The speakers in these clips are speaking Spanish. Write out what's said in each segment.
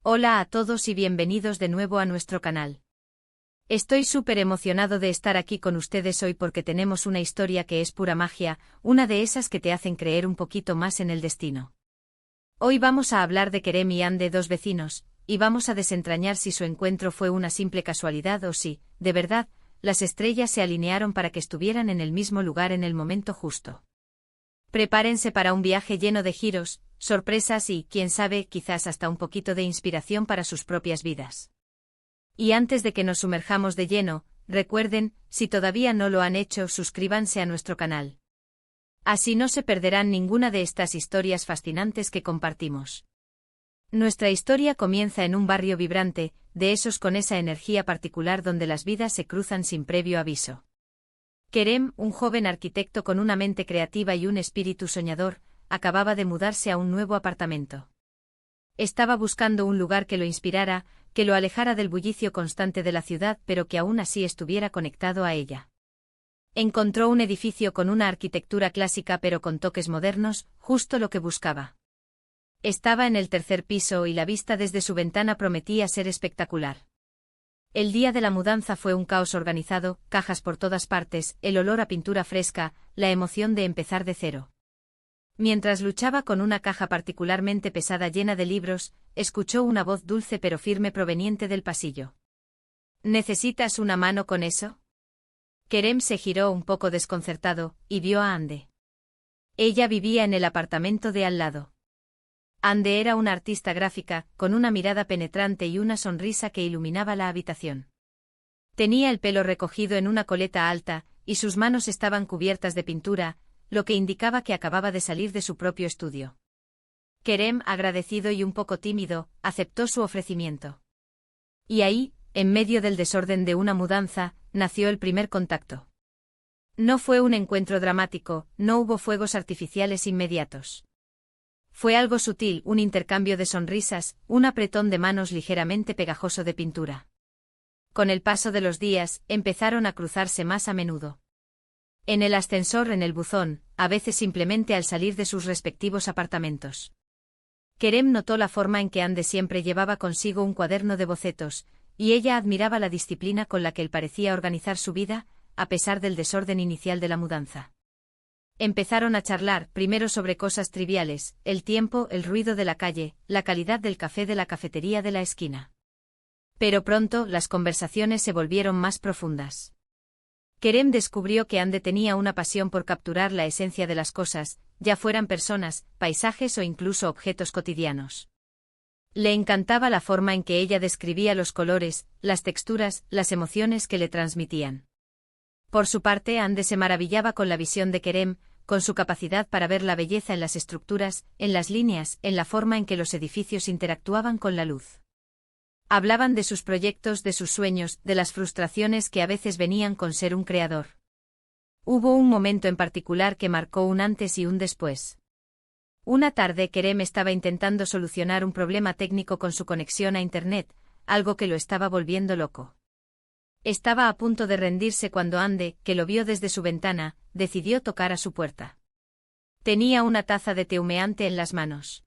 Hola a todos y bienvenidos de nuevo a nuestro canal. Estoy súper emocionado de estar aquí con ustedes hoy porque tenemos una historia que es pura magia, una de esas que te hacen creer un poquito más en el destino. Hoy vamos a hablar de Kerem y Hande, dos vecinos, y vamos a desentrañar si su encuentro fue una simple casualidad o si, de verdad, las estrellas se alinearon para que estuvieran en el mismo lugar en el momento justo. Prepárense para un viaje lleno de giros, sorpresas y, quién sabe, quizás hasta un poquito de inspiración para sus propias vidas. Y antes de que nos sumerjamos de lleno, recuerden, si todavía no lo han hecho, suscríbanse a nuestro canal. Así no se perderán ninguna de estas historias fascinantes que compartimos. Nuestra historia comienza en un barrio vibrante, de esos con esa energía particular donde las vidas se cruzan sin previo aviso. Kerem, un joven arquitecto con una mente creativa y un espíritu soñador, acababa de mudarse a un nuevo apartamento. Estaba buscando un lugar que lo inspirara, que lo alejara del bullicio constante de la ciudad, pero que aún así estuviera conectado a ella. Encontró un edificio con una arquitectura clásica pero con toques modernos, justo lo que buscaba. Estaba en el tercer piso y la vista desde su ventana prometía ser espectacular. El día de la mudanza fue un caos organizado, cajas por todas partes, el olor a pintura fresca, la emoción de empezar de cero. Mientras luchaba con una caja particularmente pesada llena de libros, escuchó una voz dulce pero firme proveniente del pasillo. ¿Necesitas una mano con eso? Kerem se giró un poco desconcertado, y vio a Hande. Ella vivía en el apartamento de al lado. Hande era una artista gráfica, con una mirada penetrante y una sonrisa que iluminaba la habitación. Tenía el pelo recogido en una coleta alta, y sus manos estaban cubiertas de pintura, lo que indicaba que acababa de salir de su propio estudio. Kerem, agradecido y un poco tímido, aceptó su ofrecimiento. Y ahí, en medio del desorden de una mudanza, nació el primer contacto. No fue un encuentro dramático, no hubo fuegos artificiales inmediatos. Fue algo sutil, un intercambio de sonrisas, un apretón de manos ligeramente pegajoso de pintura. Con el paso de los días, empezaron a cruzarse más a menudo. En el ascensor, en el buzón, a veces simplemente al salir de sus respectivos apartamentos. Kerem notó la forma en que Hande siempre llevaba consigo un cuaderno de bocetos, y ella admiraba la disciplina con la que él parecía organizar su vida, a pesar del desorden inicial de la mudanza. Empezaron a charlar, primero sobre cosas triviales, el tiempo, el ruido de la calle, la calidad del café de la cafetería de la esquina. Pero pronto, las conversaciones se volvieron más profundas. Kerem descubrió que Hande tenía una pasión por capturar la esencia de las cosas, ya fueran personas, paisajes o incluso objetos cotidianos. Le encantaba la forma en que ella describía los colores, las texturas, las emociones que le transmitían. Por su parte, Hande se maravillaba con la visión de Kerem, con su capacidad para ver la belleza en las estructuras, en las líneas, en la forma en que los edificios interactuaban con la luz. Hablaban de sus proyectos, de sus sueños, de las frustraciones que a veces venían con ser un creador. Hubo un momento en particular que marcó un antes y un después. Una tarde Kerem estaba intentando solucionar un problema técnico con su conexión a Internet, algo que lo estaba volviendo loco. Estaba a punto de rendirse cuando Hande, que lo vio desde su ventana, decidió tocar a su puerta. Tenía una taza de té humeante en las manos.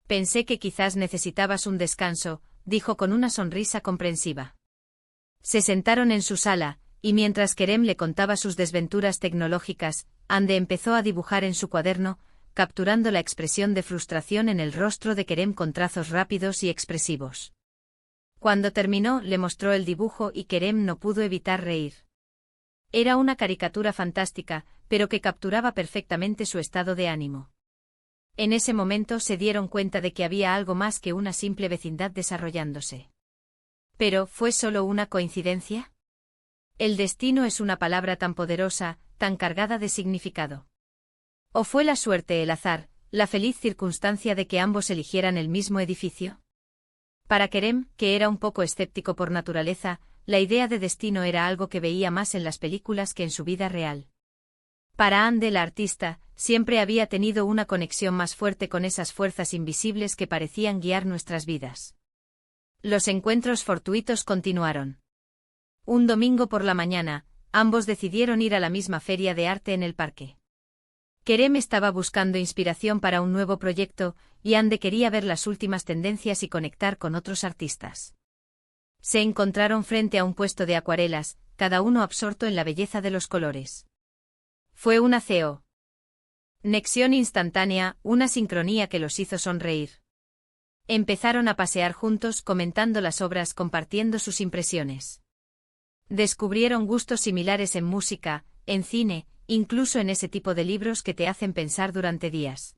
Pensé que quizás necesitabas un descanso, dijo con una sonrisa comprensiva. Se sentaron en su sala, y mientras Kerem le contaba sus desventuras tecnológicas, Hande empezó a dibujar en su cuaderno, capturando la expresión de frustración en el rostro de Kerem con trazos rápidos y expresivos. Cuando terminó, le mostró el dibujo y Kerem no pudo evitar reír. Era una caricatura fantástica, pero que capturaba perfectamente su estado de ánimo. En ese momento se dieron cuenta de que había algo más que una simple vecindad desarrollándose. Pero, ¿fue solo una coincidencia? El destino es una palabra tan poderosa, tan cargada de significado. ¿O fue la suerte, el azar, la feliz circunstancia de que ambos eligieran el mismo edificio? Para Kerem, que era un poco escéptico por naturaleza, la idea de destino era algo que veía más en las películas que en su vida real. Para Hande, la artista, siempre había tenido una conexión más fuerte con esas fuerzas invisibles que parecían guiar nuestras vidas. Los encuentros fortuitos continuaron. Un domingo por la mañana, ambos decidieron ir a la misma feria de arte en el parque. Kerem estaba buscando inspiración para un nuevo proyecto, y Ande quería ver las últimas tendencias y conectar con otros artistas. Se encontraron frente a un puesto de acuarelas, cada uno absorto en la belleza de los colores. Fue una conexión instantánea, una sincronía que los hizo sonreír. Empezaron a pasear juntos, comentando las obras, compartiendo sus impresiones. Descubrieron gustos similares en música, en cine, incluso en ese tipo de libros que te hacen pensar durante días.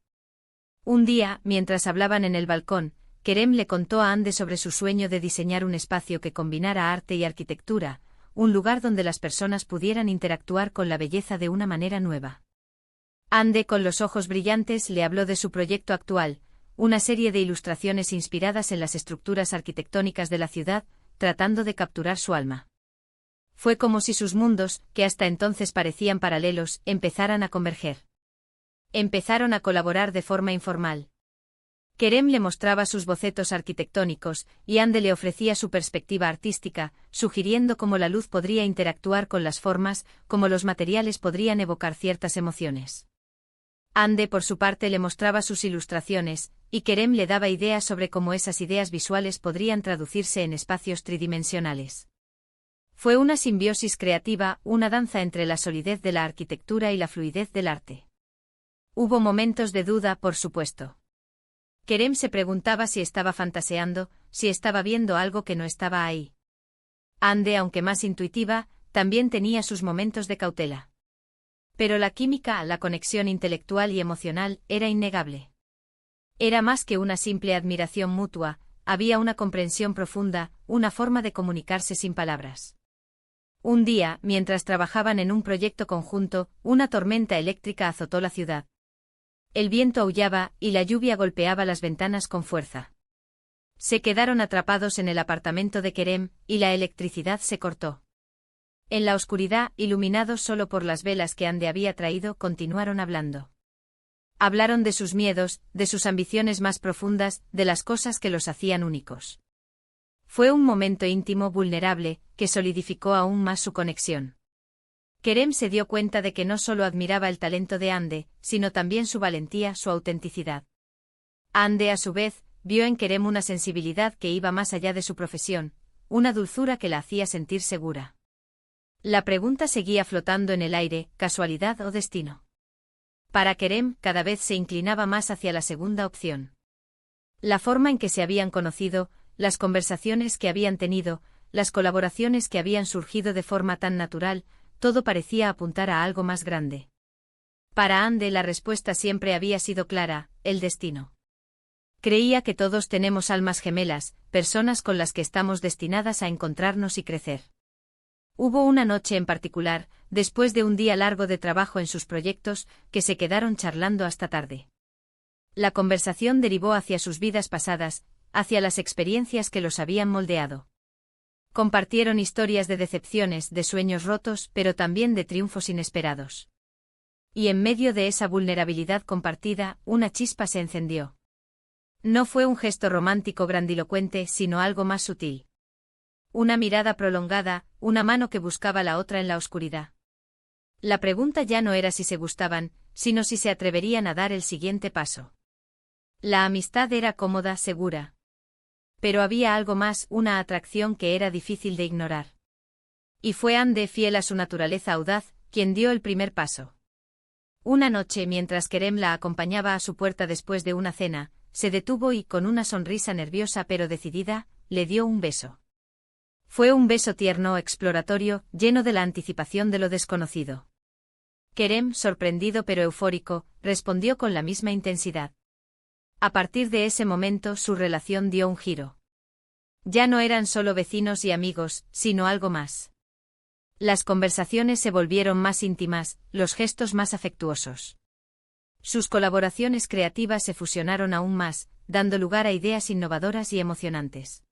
Un día, mientras hablaban en el balcón, Kerem le contó a Ande sobre su sueño de diseñar un espacio que combinara arte y arquitectura, un lugar donde las personas pudieran interactuar con la belleza de una manera nueva. Ande, con los ojos brillantes, le habló de su proyecto actual, una serie de ilustraciones inspiradas en las estructuras arquitectónicas de la ciudad, tratando de capturar su alma. Fue como si sus mundos, que hasta entonces parecían paralelos, empezaran a converger. Empezaron a colaborar de forma informal. Kerem le mostraba sus bocetos arquitectónicos, y Ande le ofrecía su perspectiva artística, sugiriendo cómo la luz podría interactuar con las formas, cómo los materiales podrían evocar ciertas emociones. Ande, por su parte, le mostraba sus ilustraciones, y Kerem le daba ideas sobre cómo esas ideas visuales podrían traducirse en espacios tridimensionales. Fue una simbiosis creativa, una danza entre la solidez de la arquitectura y la fluidez del arte. Hubo momentos de duda, por supuesto. Kerem se preguntaba si estaba fantaseando, si estaba viendo algo que no estaba ahí. Ande, aunque más intuitiva, también tenía sus momentos de cautela. Pero la química, la conexión intelectual y emocional, era innegable. Era más que una simple admiración mutua, había una comprensión profunda, una forma de comunicarse sin palabras. Un día, mientras trabajaban en un proyecto conjunto, una tormenta eléctrica azotó la ciudad. El viento aullaba, y la lluvia golpeaba las ventanas con fuerza. Se quedaron atrapados en el apartamento de Kerem, y la electricidad se cortó. En la oscuridad, iluminados solo por las velas que Ande había traído, continuaron hablando. Hablaron de sus miedos, de sus ambiciones más profundas, de las cosas que los hacían únicos. Fue un momento íntimo, vulnerable, que solidificó aún más su conexión. Kerem se dio cuenta de que no solo admiraba el talento de Ande, sino también su valentía, su autenticidad. Ande, a su vez, vio en Kerem una sensibilidad que iba más allá de su profesión, una dulzura que la hacía sentir segura. La pregunta seguía flotando en el aire, ¿casualidad o destino? Para Kerem, cada vez se inclinaba más hacia la segunda opción. La forma en que se habían conocido, las conversaciones que habían tenido, las colaboraciones que habían surgido de forma tan natural, todo parecía apuntar a algo más grande. Para Ande la respuesta siempre había sido clara, el destino. Creía que todos tenemos almas gemelas, personas con las que estamos destinadas a encontrarnos y crecer. Hubo una noche en particular, después de un día largo de trabajo en sus proyectos, que se quedaron charlando hasta tarde. La conversación derivó hacia sus vidas pasadas, hacia las experiencias que los habían moldeado. Compartieron historias de decepciones, de sueños rotos, pero también de triunfos inesperados. Y en medio de esa vulnerabilidad compartida, una chispa se encendió. No fue un gesto romántico grandilocuente, sino algo más sutil. Una mirada prolongada, una mano que buscaba la otra en la oscuridad. La pregunta ya no era si se gustaban, sino si se atreverían a dar el siguiente paso. La amistad era cómoda, segura. Pero había algo más, una atracción que era difícil de ignorar. Y fue Ande, fiel a su naturaleza audaz, quien dio el primer paso. Una noche, mientras Kerem la acompañaba a su puerta después de una cena, se detuvo y, con una sonrisa nerviosa pero decidida, le dio un beso. Fue un beso tierno, exploratorio, lleno de la anticipación de lo desconocido. Kerem, sorprendido pero eufórico, respondió con la misma intensidad. A partir de ese momento su relación dio un giro. Ya no eran solo vecinos y amigos, sino algo más. Las conversaciones se volvieron más íntimas, los gestos más afectuosos. Sus colaboraciones creativas se fusionaron aún más, dando lugar a ideas innovadoras y emocionantes.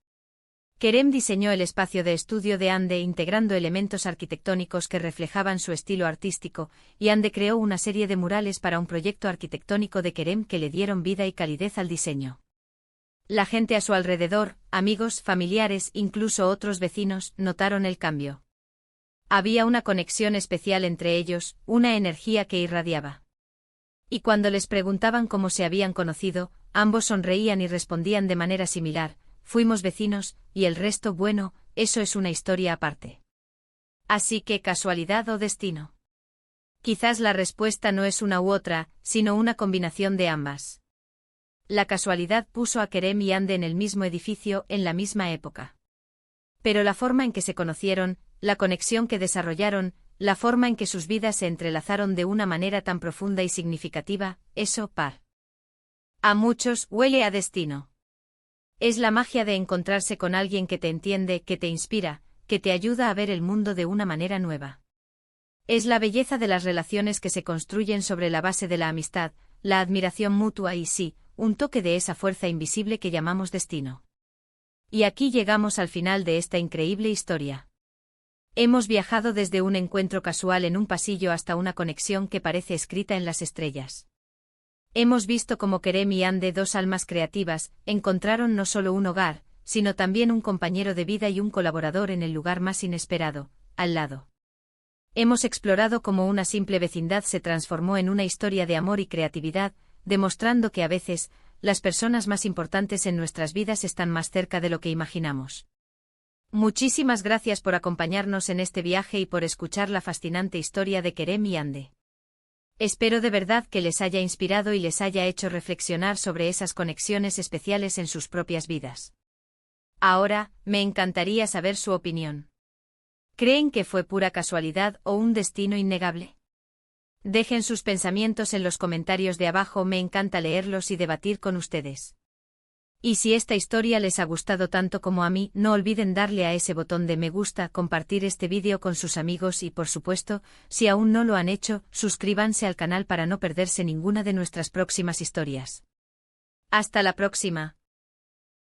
Kerem diseñó el espacio de estudio de Ande integrando elementos arquitectónicos que reflejaban su estilo artístico, y Ande creó una serie de murales para un proyecto arquitectónico de Kerem que le dieron vida y calidez al diseño. La gente a su alrededor, amigos, familiares, incluso otros vecinos, notaron el cambio. Había una conexión especial entre ellos, una energía que irradiaba. Y cuando les preguntaban cómo se habían conocido, ambos sonreían y respondían de manera similar, fuimos vecinos, y el resto, bueno, eso es una historia aparte. Así que casualidad o destino. Quizás la respuesta no es una u otra, sino una combinación de ambas. La casualidad puso a Kerem y Ande en el mismo edificio en la misma época. Pero la forma en que se conocieron, la conexión que desarrollaron, la forma en que sus vidas se entrelazaron de una manera tan profunda y significativa, eso, a muchos, huele a destino. Es la magia de encontrarse con alguien que te entiende, que te inspira, que te ayuda a ver el mundo de una manera nueva. Es la belleza de las relaciones que se construyen sobre la base de la amistad, la admiración mutua y sí, un toque de esa fuerza invisible que llamamos destino. Y aquí llegamos al final de esta increíble historia. Hemos viajado desde un encuentro casual en un pasillo hasta una conexión que parece escrita en las estrellas. Hemos visto cómo Kerem y Ande, dos almas creativas, encontraron no solo un hogar, sino también un compañero de vida y un colaborador en el lugar más inesperado, al lado. Hemos explorado cómo una simple vecindad se transformó en una historia de amor y creatividad, demostrando que a veces, las personas más importantes en nuestras vidas están más cerca de lo que imaginamos. Muchísimas gracias por acompañarnos en este viaje y por escuchar la fascinante historia de Kerem y Ande. Espero de verdad que les haya inspirado y les haya hecho reflexionar sobre esas conexiones especiales en sus propias vidas. Ahora, me encantaría saber su opinión. ¿Creen que fue pura casualidad o un destino innegable? Dejen sus pensamientos en los comentarios de abajo, me encanta leerlos y debatir con ustedes. Y si esta historia les ha gustado tanto como a mí, no olviden darle a ese botón de me gusta, compartir este vídeo con sus amigos y por supuesto, si aún no lo han hecho, suscríbanse al canal para no perderse ninguna de nuestras próximas historias. Hasta la próxima.